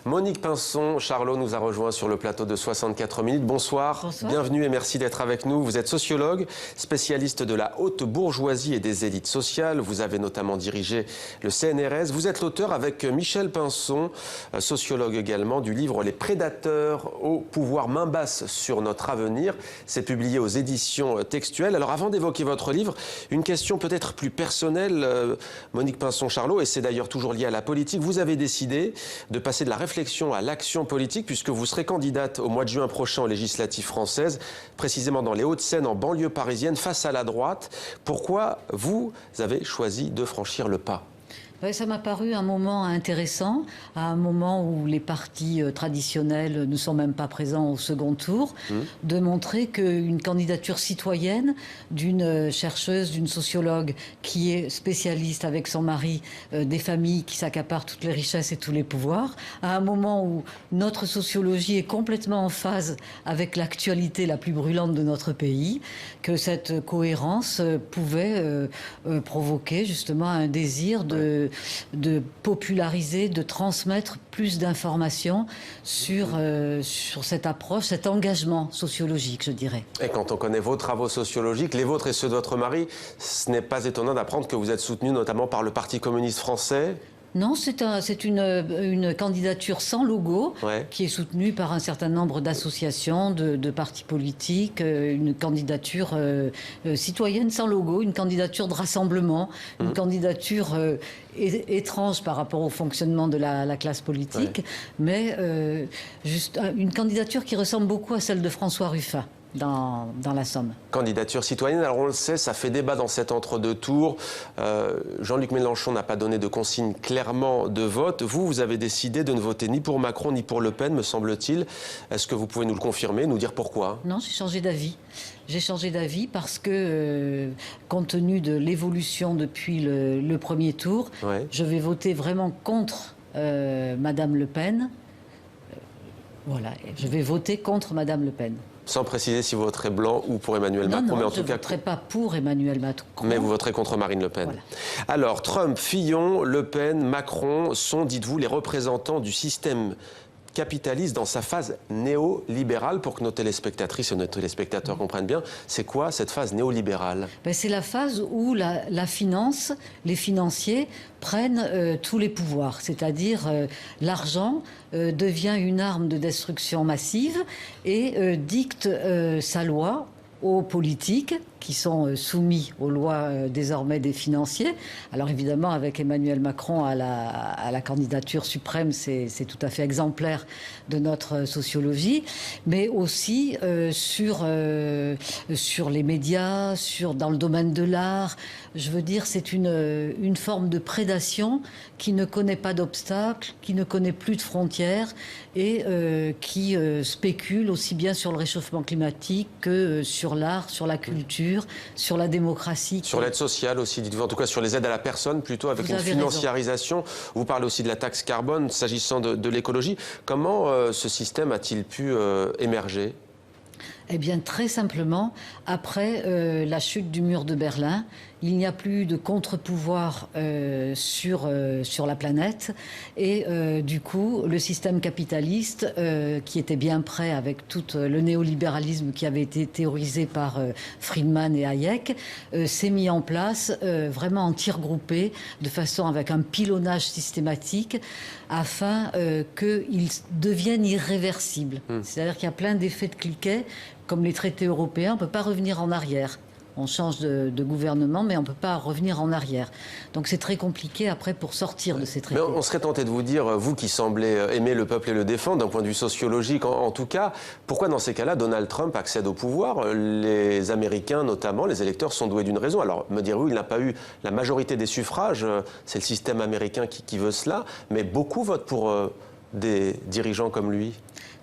Monique Pinson-Charlot nous a rejoint sur le plateau de 64 minutes. Bonsoir. Bonsoir. Bienvenue et merci d'être avec nous. Vous êtes sociologue, spécialiste de la haute bourgeoisie et des élites sociales. Vous avez notamment dirigé le CNRS. Vous êtes l'auteur avec Michel Pinson, sociologue également, du livre « Les prédateurs au pouvoir, main basse sur notre avenir ». C'est publié aux éditions textuelles. Alors avant d'évoquer votre livre, une question peut-être plus personnelle, Monique Pinson-Charlot, et c'est d'ailleurs toujours lié à la politique. Vous avez décidé de passer de la réflexion à l'action politique puisque vous serez candidate au mois de juin prochain aux législatives françaises, précisément dans les Hauts-de-Seine, en banlieue parisienne, face à la droite. Pourquoi vous avez choisi de franchir le pas ? Ça m'a paru un moment intéressant, à un moment où les partis traditionnels ne sont même pas présents au second tour, de montrer qu'une candidature citoyenne d'une chercheuse, d'une sociologue qui est spécialiste avec son mari des familles qui s'accaparent toutes les richesses et tous les pouvoirs, à un moment où notre sociologie est complètement en phase avec l'actualité la plus brûlante de notre pays, que cette cohérence pouvait provoquer justement un désir de populariser, de transmettre plus d'informations sur cette approche, cet engagement sociologique, je dirais. Et quand on connaît vos travaux sociologiques, les vôtres et ceux de votre mari, ce n'est pas étonnant d'apprendre que vous êtes soutenu notamment par le Parti communiste français. Non, c'est une candidature sans logo, ouais, qui est soutenue par un certain nombre d'associations, de partis politiques, une candidature citoyenne sans logo, une candidature de rassemblement, une candidature étrange par rapport au fonctionnement de la classe politique, ouais, mais juste une candidature qui ressemble beaucoup à celle de François Ruffin. Dans la Somme. Candidature citoyenne, alors on le sait, ça fait débat dans cet entre-deux tours. Jean-Luc Mélenchon n'a pas donné de consigne clairement de vote. Vous avez décidé de ne voter ni pour Macron ni pour Le Pen, me semble-t-il. Est-ce que vous pouvez nous le confirmer, nous dire pourquoi ? Non, j'ai changé d'avis. J'ai changé d'avis parce que, compte tenu de l'évolution depuis le premier tour, ouais, je vais voter vraiment contre Madame Le Pen. Voilà, je vais voter contre Madame Le Pen. Sans préciser si vous voterez blanc ou pour Emmanuel Macron. Non, mais en je tout cas, ne voterai pas pour Emmanuel Macron. Mais vous voterez contre Marine Le Pen. Voilà. Alors, Trump, Fillon, Le Pen, Macron sont, dites-vous, les représentants du système capitaliste dans sa phase néolibérale. Pour que nos téléspectatrices et nos téléspectateurs comprennent bien, c'est quoi cette phase néolibérale ? C'est la phase où la finance, les financiers prennent tous les pouvoirs, c'est-à-dire l'argent devient une arme de destruction massive et dicte sa loi aux politiques qui sont soumis aux lois désormais des financiers. Alors évidemment, avec Emmanuel Macron à la candidature suprême, c'est tout à fait exemplaire de notre sociologie, mais aussi sur les médias, dans le domaine de l'art. Je veux dire, c'est une forme de prédation qui ne connaît pas d'obstacles, qui ne connaît plus de frontières et qui spécule aussi bien sur le réchauffement climatique que sur l'art, sur la culture, sur la démocratie. Sur l'aide sociale aussi, dites-vous, en tout cas sur les aides à la personne, plutôt avec une financiarisation. Vous parlez aussi de la taxe carbone, s'agissant de l'écologie. Comment ce système a-t-il pu émerger ? Eh bien, très simplement, après la chute du mur de Berlin, il n'y a plus de contre-pouvoir sur la planète et du coup, le système capitaliste, qui était bien prêt avec tout le néolibéralisme qui avait été théorisé par Friedman et Hayek, s'est mis en place vraiment en tirs groupés, de façon avec un pilonnage systématique, afin qu'il devienne irréversible. C'est-à-dire qu'il y a plein d'effets de cliquet. Comme les traités européens, on ne peut pas revenir en arrière. On change de gouvernement, mais on ne peut pas revenir en arrière. Donc c'est très compliqué après pour sortir de ces traités. Mais on serait tenté de vous dire, vous qui semblez aimer le peuple et le défendre, d'un point de vue sociologique en tout cas, pourquoi dans ces cas-là Donald Trump accède au pouvoir ? Les Américains notamment, les électeurs sont doués d'une raison. Alors me direz-vous, il n'a pas eu la majorité des suffrages, c'est le système américain qui veut cela, mais beaucoup votent pour des dirigeants comme lui.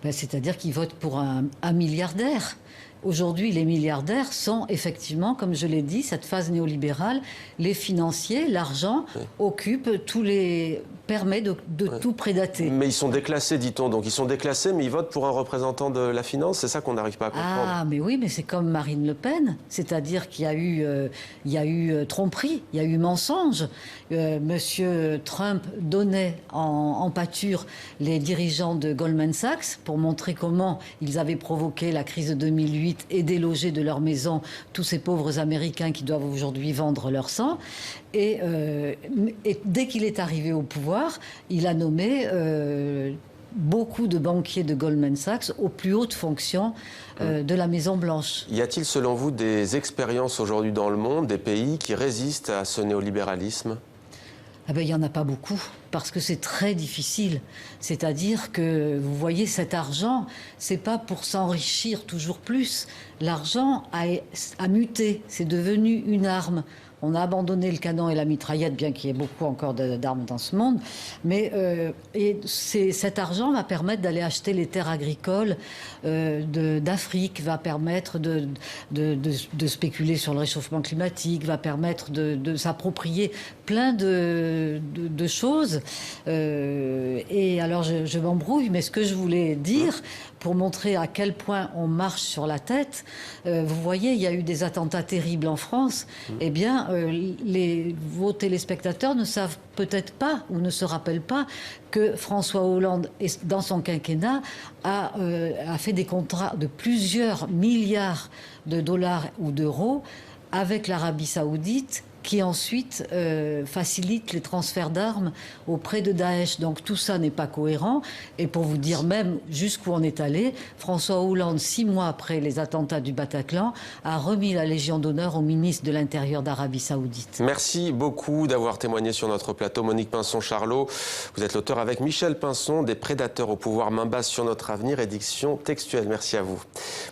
C'est-à-dire qu'ils votent pour un milliardaire. Aujourd'hui, les milliardaires sont effectivement, comme je l'ai dit, cette phase néolibérale. Les financiers, l'argent, occupent tous les permet de tout prédater. Mais ils sont déclassés, dit-on. Donc ils sont déclassés, mais ils votent pour un représentant de la finance. C'est ça qu'on n'arrive pas à comprendre. Ah, mais oui, mais c'est comme Marine Le Pen. C'est-à-dire qu'il y a eu tromperie, il y a eu mensonge. Monsieur Trump donnait en pâture les dirigeants de Goldman Sachs pour montrer comment ils avaient provoqué la crise de 2008 et délogé de leur maison tous ces pauvres Américains qui doivent aujourd'hui vendre leur sang. Et dès qu'il est arrivé au pouvoir, il a nommé beaucoup de banquiers de Goldman Sachs aux plus hautes fonctions de la Maison-Blanche. Y a-t-il, selon vous, des expériences aujourd'hui dans le monde, des pays qui résistent à ce néolibéralisme ? Eh bien, il n'y en a pas beaucoup, parce que c'est très difficile. C'est-à-dire que, vous voyez, cet argent, c'est pas pour s'enrichir toujours plus. L'argent a muté, c'est devenu une arme. On a abandonné le canon et la mitraillette, bien qu'il y ait beaucoup encore d'armes dans ce monde. Mais cet argent va permettre d'aller acheter les terres agricoles d'Afrique, va permettre de spéculer sur le réchauffement climatique, va permettre de s'approprier plein de choses. Et alors, je m'embrouille, mais ce que je voulais dire, pour montrer à quel point on marche sur la tête, vous voyez, il y a eu des attentats terribles en France. Eh bien, vos téléspectateurs ne savent peut-être pas ou ne se rappellent pas que François Hollande, dans son quinquennat, a fait des contrats de plusieurs milliards de dollars ou d'euros avec l'Arabie Saoudite, qui ensuite facilite les transferts d'armes auprès de Daesh. Donc tout ça n'est pas cohérent. Et pour vous dire même jusqu'où on est allé, François Hollande, 6 mois après les attentats du Bataclan, a remis la Légion d'honneur au ministre de l'Intérieur d'Arabie Saoudite. Merci beaucoup d'avoir témoigné sur notre plateau. Monique Pinson-Charlot, vous êtes l'auteur avec Michel Pinson des Prédateurs au pouvoir, main basse sur notre avenir, édition textuelle. Merci à vous.